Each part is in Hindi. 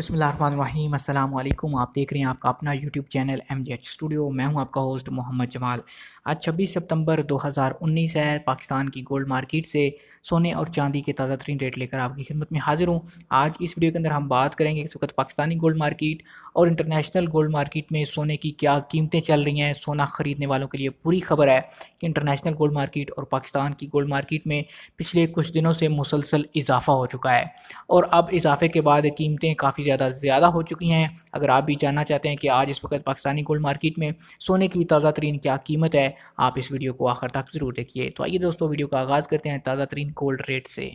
बिस्मिल्लाहिर्रहमानिर्रहीम अस्सलाम वालेकुम। आप देख रहे हैं आपका अपना यूट्यूब चैनल MJH स्टूडियो। मैं हूं आपका होस्ट मोहम्मद जमाल। आज 26 सितंबर 2019 है। पाकिस्तान की गोल्ड मार्केट से सोने और चांदी के ताज़ा तरीन रेट लेकर आपकी खिदमत में हाजिर हूं। आज इस वीडियो के अंदर हम बात करेंगे इस वक्त पाकिस्तानी गोल्ड मार्केट और इंटरनेशनल गोल्ड मार्केट में सोने की क्या कीमतें चल रही हैं। सोना ख़रीदने वालों के लिए पूरी खबर है कि इंटरनेशनल गोल्ड मार्केट और पाकिस्तान की गोल्ड मार्केट में पिछले कुछ दिनों से मुसलसल इजाफा हो चुका है और अब इजाफे के बाद कीमतें काफ़ी ज़्यादा हो चुकी हैं। अगर आप भी जानना चाहते हैं कि आज इस वक्त पाकिस्तानी गोल्ड मार्केट में सोने की ताज़ा तरीन क्या कीमत है, आप इस वीडियो को आखिर तक ज़रूर देखिए। तो आइए दोस्तों, वीडियो का आगाज़ करते हैं ताज़ा तरीन गोल्ड रेट से।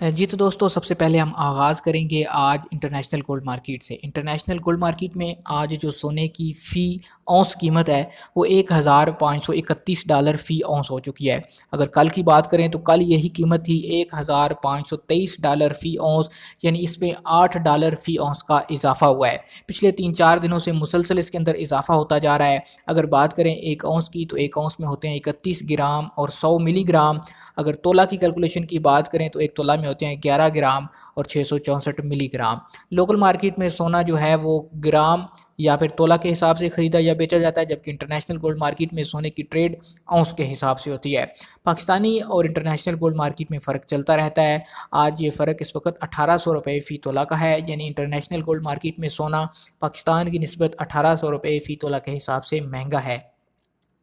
जी तो दोस्तों, सबसे पहले हम आगाज़ करेंगे आज इंटरनेशनल गोल्ड मार्केट से। इंटरनेशनल गोल्ड मार्केट में आज जो सोने की फ़ी औंस कीमत है वो $1531 फ़ी औंस हो चुकी है। अगर कल की बात करें तो कल यही कीमत थी $1523 फ़ी औंस, यानी इसमें $8 फ़ी औंस का इजाफा हुआ है। पिछले 3-4 दिनों से मुसलसल इसके अंदर इजाफा होता जा रहा है। अगर बात करें एक औंस की तो एक औंस में होते हैं 31 ग्राम और 100 मिलीग्राम। अगर तोला की कैलकुलेशन की बात करें तो एक तोला में होते हैं 11 ग्राम और 664 मिलीग्राम। लोकल मार्केट में सोना जो है वो ग्राम या फिर तोला के हिसाब से ख़रीदा या बेचा जाता है, जबकि इंटरनेशनल गोल्ड मार्केट में सोने की ट्रेड औंस के हिसाब से होती है। पाकिस्तानी और इंटरनेशनल गोल्ड मार्केट में फ़र्क चलता रहता है। आज ये फ़र्क इस वक्त 1800 रुपये फ़ी तोला का है, यानी इंटरनेशनल गोल्ड मार्केट में सोना पाकिस्तान की निस्बत 1800 रुपये फ़ी तोला के हिसाब से महंगा है।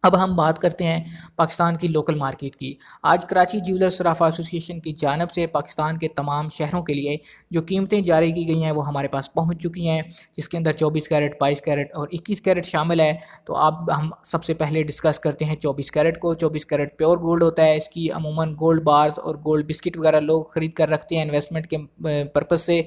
अब हम बात करते हैं पाकिस्तान की लोकल मार्केट की। आज कराची ज्वेलर्स सराफा एसोसिएशन की जानिब से पाकिस्तान के तमाम शहरों के लिए जो कीमतें जारी की गई हैं वो हमारे पास पहुंच चुकी हैं, जिसके अंदर 24 कैरेट, 22 कैरेट और 21 कैरेट शामिल है। तो अब हम सबसे पहले डिस्कस करते हैं 24 कैरेट को। 24 कैरेट प्योर गोल्ड होता है। इसकी अमूमन गोल्ड बार्स और गोल्ड बिस्किट वगैरह लोग ख़रीद कर रखते हैं इन्वेस्टमेंट के पर्पज़ से।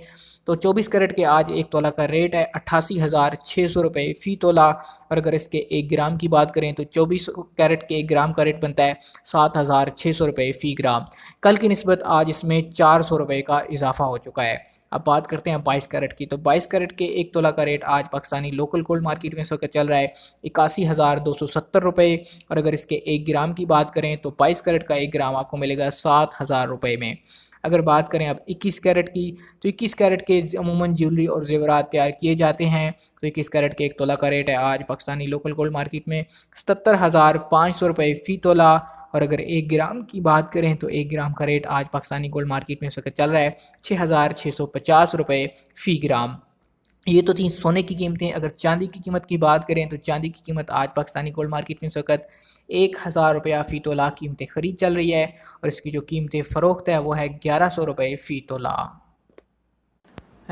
तो 24 कैरेट के आज एक तोला का रेट है 88,600 रुपये फ़ी तोला। और अगर इसके 1 ग्राम की बात करें तो 24 कैरेट के 1 ग्राम का रेट बनता है 7,600 रुपये फ़ी ग्राम। कल की निस्बत आज इसमें 400 रुपये का इजाफा हो चुका है। अब बात करते हैं 22 कैरेट की। तो 22 कैरेट के 1 तोला का रेट आज पाकिस्तानी लोकल गोल्ड मार्केट में इस वक्त चल रहा है 81,270 रुपये। और अगर इसके 1 ग्राम की बात करें तो 22 कैरेट का 1 ग्राम आपको मिलेगा 7,000 रुपये में। अगर बात करें अब 21 कैरेट की, तो 21 कैरेट के अमूमन ज्वेलरी और ज़ेवरात तैयार किए जाते हैं। तो 21 कैरेट के 1 तोला का रेट है आज पाकिस्तानी लोकल गोल्ड मार्केट में 77,500 रुपये फ़ी तोला। और अगर 1 ग्राम की बात करें तो 1 ग्राम का रेट आज पाकिस्तानी गोल्ड मार्केट में इस वक्त चल रहा है 6,650 रुपये फ़ी ग्राम। ये तो थी सोने की कीमतें। अगर चांदी की कीमत की बात करें तो चांदी की कीमत आज पाकिस्तानी गोल्ड मार्केट में इस वक्त 1,000 रुपया फ़ी तोला कीमतें ख़रीद चल रही है और इसकी जो कीमतें फ़रोख्त है वो है 1100 रुपये फ़ी तोला।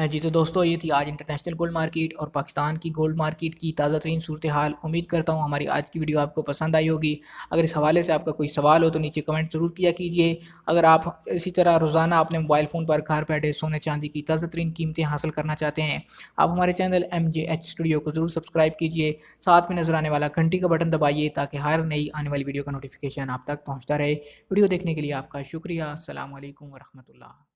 जी तो दोस्तों, ये थी आज इंटरनेशनल गोल्ड मार्केट और पाकिस्तान की गोल्ड मार्केट की ताज़ा तरीन सूरत हाल। उम्मीद करता हूँ हमारी आज की वीडियो आपको पसंद आई होगी। अगर इस हवाले से आपका कोई सवाल हो तो नीचे कमेंट ज़रूर किया कीजिए। अगर आप इसी तरह रोज़ाना अपने मोबाइल फ़ोन पर घर बैठे सोने चांदी की ताज़ा तरीन कीमतें हासिल करना चाहते हैं, आप हमारे चैनल MJH स्टूडियो को ज़रूर सब्सक्राइब कीजिए। साथ में नज़र आने वाला घंटी का बटन दबाइए ताकि हर नई आने वाली वीडियो का नोटिफिकेशन आप तक पहुँचता रहे। वीडियो देखने के लिए आपका शुक्रिया। अस्सलाम वालेकुम व रहमतुल्लाह।